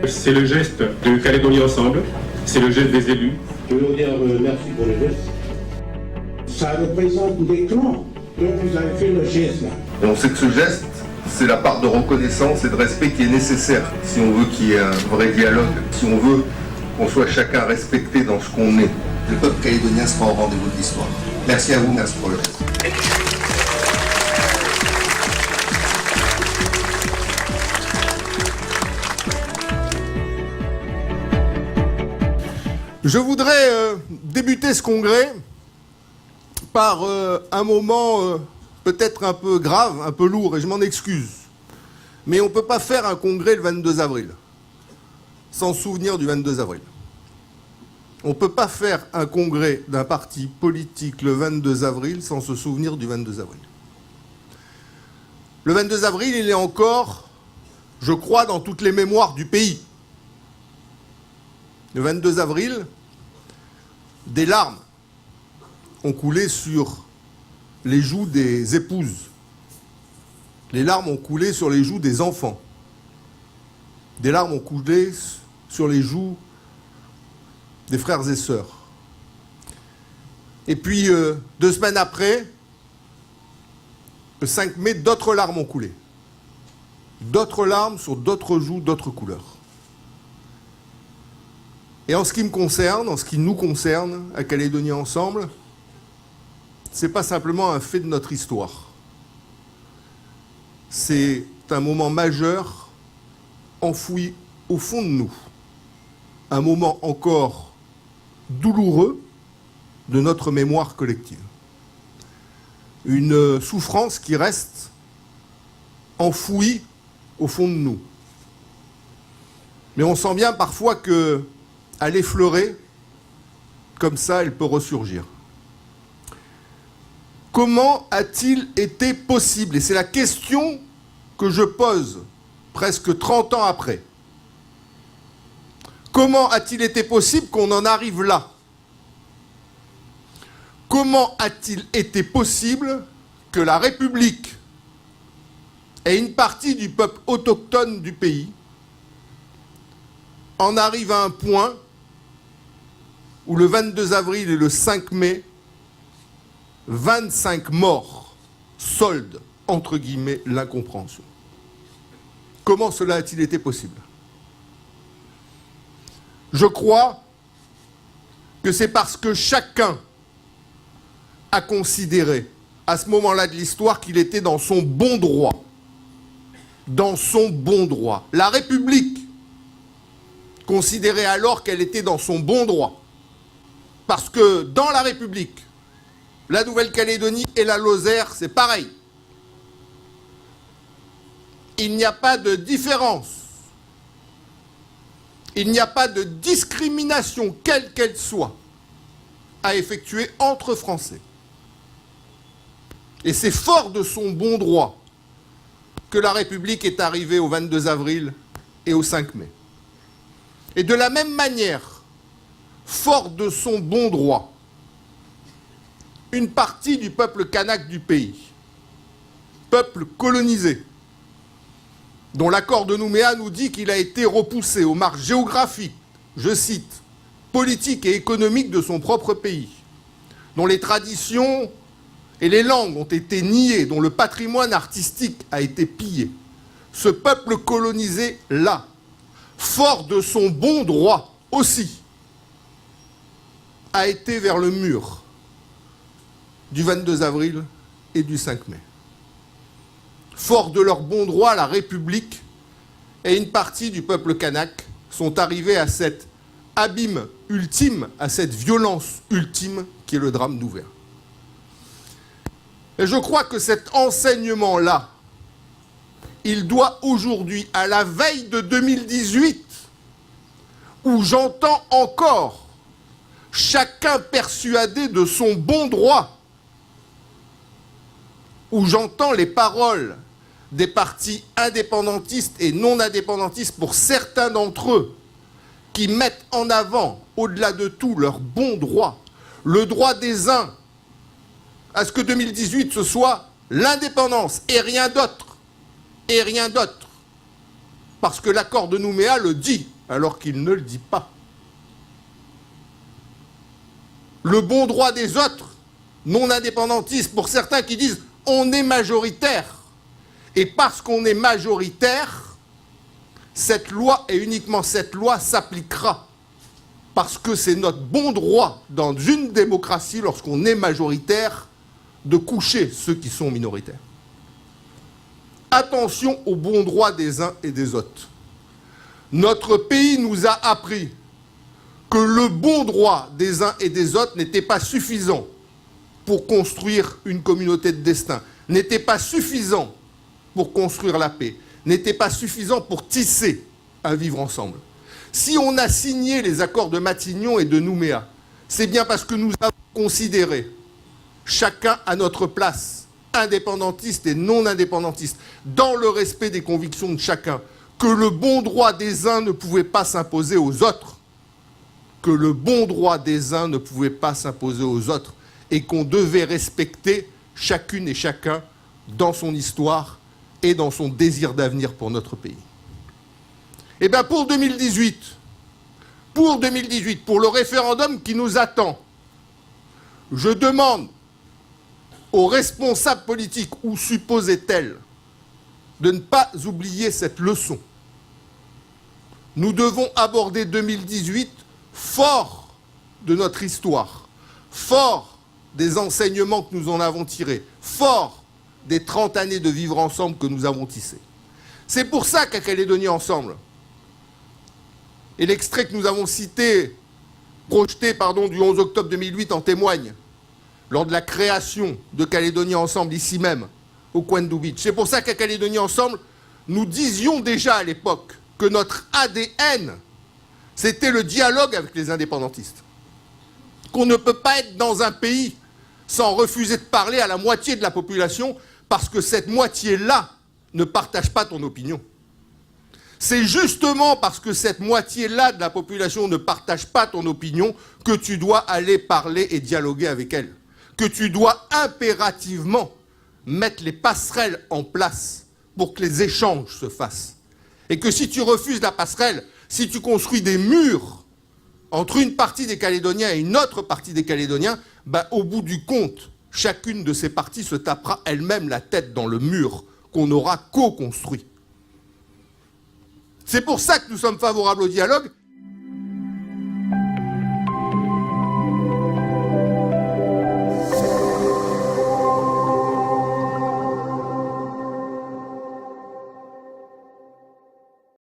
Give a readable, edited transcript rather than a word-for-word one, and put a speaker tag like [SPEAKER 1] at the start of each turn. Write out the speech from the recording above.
[SPEAKER 1] C'est le geste de Calédonie Ensemble, c'est le geste des élus.
[SPEAKER 2] Je veux dire merci pour le geste. Ça représente l'écran dont vous avez fait le geste là.
[SPEAKER 3] Et on sait que ce geste, c'est la part de reconnaissance et de respect qui est nécessaire si on veut qu'il y ait un vrai dialogue, si on veut qu'on soit chacun respecté dans ce qu'on est.
[SPEAKER 4] Le peuple calédonien sera au rendez-vous de l'histoire. Merci à vous, merci pour le geste.
[SPEAKER 5] Je voudrais débuter ce congrès par un moment peut-être un peu grave, un peu lourd, et je m'en excuse. Mais on ne peut pas faire un congrès le 22 avril sans se souvenir du 22 avril. On ne peut pas faire un congrès d'un parti politique le 22 avril sans se souvenir du 22 avril. Le 22 avril, il est encore, je crois, dans toutes les mémoires du pays. Le 22 avril, des larmes ont coulé sur les joues des épouses. Les larmes ont coulé sur les joues des enfants. Des larmes ont coulé sur les joues des frères et sœurs. Et puis, 2 semaines après, le 5 mai, d'autres larmes ont coulé. D'autres larmes sur d'autres joues, d'autres couleurs. Et en ce qui me concerne, en ce qui nous concerne, à Calédonie Ensemble, c'est pas simplement un fait de notre histoire. C'est un moment majeur enfoui au fond de nous. Un moment encore douloureux de notre mémoire collective. Une souffrance qui reste enfouie au fond de nous. Mais on sent bien parfois que à l'effleurer, comme ça, elle peut ressurgir. Comment a-t-il été possible? Et c'est la question que je pose presque 30 ans après. Comment a-t-il été possible qu'on en arrive là? Comment a-t-il été possible que la République et une partie du peuple autochtone du pays en arrivent à un point où le 22 avril et le 5 mai, 25 morts soldent, entre guillemets, l'incompréhension. Comment cela a-t-il été possible? Je crois que c'est parce que chacun a considéré, à ce moment-là de l'histoire, qu'il était dans son bon droit. Dans son bon droit. La République considérait alors qu'elle était dans son bon droit. Parce que dans la République, la Nouvelle-Calédonie et la Lozère, c'est pareil. Il n'y a pas de différence. Il n'y a pas de discrimination, quelle qu'elle soit, à effectuer entre Français. Et c'est fort de son bon droit que la République est arrivée au 22 avril et au 5 mai. Et de la même manière, fort de son bon droit, une partie du peuple kanak du pays, peuple colonisé, dont l'accord de Nouméa nous dit qu'il a été repoussé aux marges géographiques, je cite, politiques et économiques de son propre pays, dont les traditions et les langues ont été niées, dont le patrimoine artistique a été pillé. Ce peuple colonisé, là, fort de son bon droit aussi, a été vers le mur du 22 avril et du 5 mai. Fort de leur bon droit, la République et une partie du peuple kanak sont arrivés à cet abîme ultime, à cette violence ultime qui est le drame d'Ouvéa. Et je crois que cet enseignement-là, il doit aujourd'hui, à la veille de 2018, où j'entends encore chacun persuadé de son bon droit, où j'entends les paroles des partis indépendantistes et non indépendantistes, pour certains d'entre eux, qui mettent en avant, au-delà de tout, leur bon droit, le droit des uns à ce que 2018 ce soit l'indépendance et rien d'autre, parce que l'accord de Nouméa le dit, alors qu'il ne le dit pas. Le bon droit des autres, non indépendantistes, pour certains qui disent « on est majoritaire ». Et parce qu'on est majoritaire, cette loi, et uniquement cette loi, s'appliquera. Parce que c'est notre bon droit dans une démocratie, lorsqu'on est majoritaire, de coucher ceux qui sont minoritaires. Attention au bon droit des uns et des autres. Notre pays nous a appris que le bon droit des uns et des autres n'était pas suffisant pour construire une communauté de destin, n'était pas suffisant pour construire la paix, n'était pas suffisant pour tisser un vivre ensemble. Si on a signé les accords de Matignon et de Nouméa, c'est bien parce que nous avons considéré, chacun à notre place, indépendantistes et non indépendantistes, dans le respect des convictions de chacun, que le bon droit des uns ne pouvait pas s'imposer aux autres, que le bon droit des uns ne pouvait pas s'imposer aux autres, et qu'on devait respecter chacune et chacun dans son histoire et dans son désir d'avenir pour notre pays. Eh bien, pour 2018, pour le référendum qui nous attend, je demande aux responsables politiques, ou supposés-tels, de ne pas oublier cette leçon. Nous devons aborder 2018 fort de notre histoire, fort des enseignements que nous en avons tirés, fort des 30 années de vivre ensemble que nous avons tissées. C'est pour ça qu'à Calédonie Ensemble, et l'extrait que nous avons cité, projeté du 11 octobre 2008 en témoigne, lors de la création de Calédonie Ensemble, ici même, au Koindou Beach. C'est pour ça qu'à Calédonie Ensemble, nous disions déjà à l'époque que notre ADN, c'était le dialogue avec les indépendantistes. Qu'on ne peut pas être dans un pays sans refuser de parler à la moitié de la population parce que cette moitié-là ne partage pas ton opinion. C'est justement parce que cette moitié-là de la population ne partage pas ton opinion que tu dois aller parler et dialoguer avec elle. Que tu dois impérativement mettre les passerelles en place pour que les échanges se fassent. Et que si tu refuses la passerelle, si tu construis des murs entre une partie des Calédoniens et une autre partie des Calédoniens, au bout du compte, chacune de ces parties se tapera elle-même la tête dans le mur qu'on aura co-construit. C'est pour ça que nous sommes favorables au dialogue